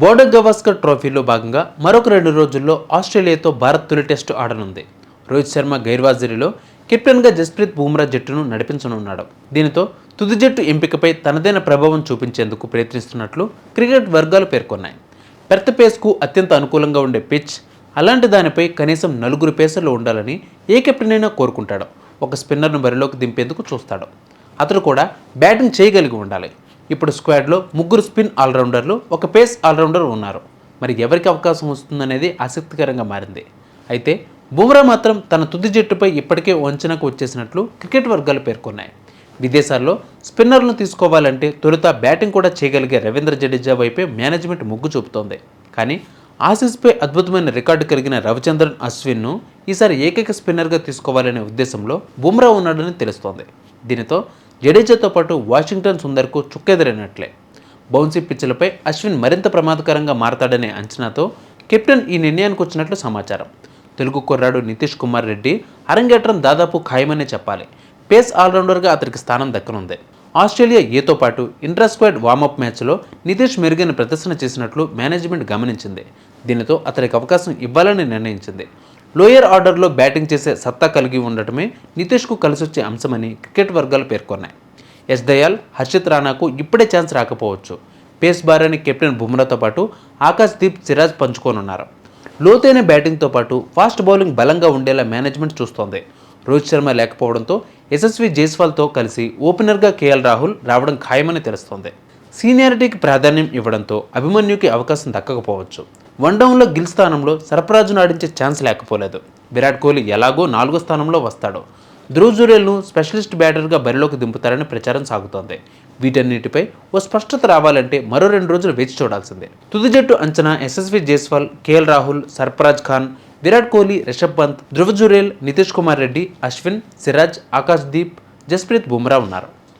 Border Gavaskar ట్రోఫీలో భాగంగా మరొక 2 రోజుల్లో ఆస్ట్రేలియాతో భారత్ తొలి టెస్టు ఆడనుంది. రోహిత్ శర్మ గైర్హాజరీలో కెప్టెన్గా జస్ప్రీత్ బుమ్రా జట్టును నడిపించనున్నాడు. దీనితో తుది జట్టు ఎంపికపై తనదైన ప్రభావం చూపించేందుకు ప్రయత్నిస్తున్నట్లు క్రికెట్ వర్గాలు పేర్కొన్నాయి. పెర్త్ పేస్కు అత్యంత అనుకూలంగా ఉండే పిచ్, అలాంటి దానిపై కనీసం 4 పేసర్లు ఉండాలని ఏ కెప్టెన్ అయినా కోరుకుంటాడు. ఒక స్పిన్నర్ను బరిలోకి దింపేందుకు చూస్తాడు. అతడు కూడా బ్యాటింగ్ చేయగలిగి ఉండాలి. ఇప్పుడు స్క్వాడ్లో 3 స్పిన్ ఆల్రౌండర్లు, ఒక పేస్ ఆల్రౌండర్ ఉన్నారు. మరి ఎవరికి అవకాశం వస్తుందనేది ఆసక్తికరంగా మారింది. అయితే బుమ్రా మాత్రం తన తుది జట్టుపై ఇప్పటికే అంచనాకు వచ్చేసినట్లు క్రికెట్ వర్గాలు పేర్కొన్నాయి. విదేశాల్లో స్పిన్నర్లను తీసుకోవాలంటే తొలుత బ్యాటింగ్ కూడా చేయగలిగే రవీంద్ర జడేజా వైపే మేనేజ్మెంట్ మొగ్గు చూపుతోంది. కానీ ఆసీస్పై అద్భుతమైన రికార్డు కలిగిన రవిచంద్రన్ అశ్విన్ను ఈసారి ఏకైక స్పిన్నర్గా తీసుకోవాలనే ఉద్దేశంలో బుమ్రా ఉన్నాడని తెలుస్తోంది. దీనితో జడేజాతో పాటు వాషింగ్టన్ సుందర్కు చుక్కెదిరినట్లే. బౌన్సీ పిచ్లపై అశ్విన్ మరింత ప్రమాదకరంగా మారతాడనే అంచనాతో కెప్టెన్ ఈ నిర్ణయానికి వచ్చినట్లు సమాచారం. తెలుగు కుర్రాడు నితీష్ కుమార్ రెడ్డి అరంగేట్రం దాదాపు ఖాయమనే చెప్పాలి. పేస్ ఆల్రౌండర్గా అతనికి స్థానం దక్కనుంది. ఆస్ట్రేలియా ఏతో పాటు ఇంట్రా స్క్వాడ్ వార్మప్ మ్యాచ్లో నితీష్ మెరుగైన ప్రదర్శన చేసినట్లు మేనేజ్మెంట్ గమనించింది. దీనితో అతనికి అవకాశం ఇవ్వాలని నిర్ణయించింది. లోయర్ ఆర్డర్లో బ్యాటింగ్ చేసే సత్తా కలిగి ఉండటమే నితీష్కు కలిసొచ్చే అంశమని క్రికెట్ వర్గాలు పేర్కొన్నాయి. యశ్ దయాల్, హర్షిత్ రాణాకు ఇప్పుడే ఛాన్స్ రాకపోవచ్చు. పేస్ భారాన్ని కెప్టెన్ బుమ్రాతో పాటు ఆకాశ్ దీప్, సిరాజ్ పంచుకోనున్నారు. లోతైన బ్యాటింగ్తో పాటు ఫాస్ట్ బౌలింగ్ బలంగా ఉండేలా మేనేజ్మెంట్ చూస్తోంది. రోహిత్ శర్మ లేకపోవడంతో యశస్వి జైస్వాల్తో కలిసి ఓపెనర్గా కేఎల్ రాహుల్ రావడం ఖాయమని తెలుస్తోంది. సీనియారిటీకి ప్రాధాన్యం ఇవ్వడంతో అభిమన్యుకి అవకాశం దక్కకపోవచ్చు. వన్డౌన్లో గిల్ స్థానంలో సర్ఫరాజ్ను ఆడించే ఛాన్స్ లేకపోలేదు. విరాట్ కోహ్లీ ఎలాగో 4వ స్థానంలో వస్తాడు. ధ్రువ్ జురేల్ను స్పెషలిస్ట్ బ్యాటర్గా బరిలోకి దింపుతారని ప్రచారం సాగుతోంది. వీటన్నిటిపై ఓ స్పష్టత రావాలంటే మరో 2 రోజులు వేచి చూడాల్సిందే. తుది జట్టు అంచనా యశస్వి జైస్వాల్, కేఎల్ రాహుల్, సర్ఫరాజ్ ఖాన్, విరాట్ కోహ్లీ, రిషబ్ పంత్, ధ్రువ్ జురేల్, నితీష్ కుమార్ రెడ్డి, అశ్విన్, సిరాజ్, ఆకాశ్ దీప్, జస్ప్రీత్ బుమ్రా ఉన్నారు.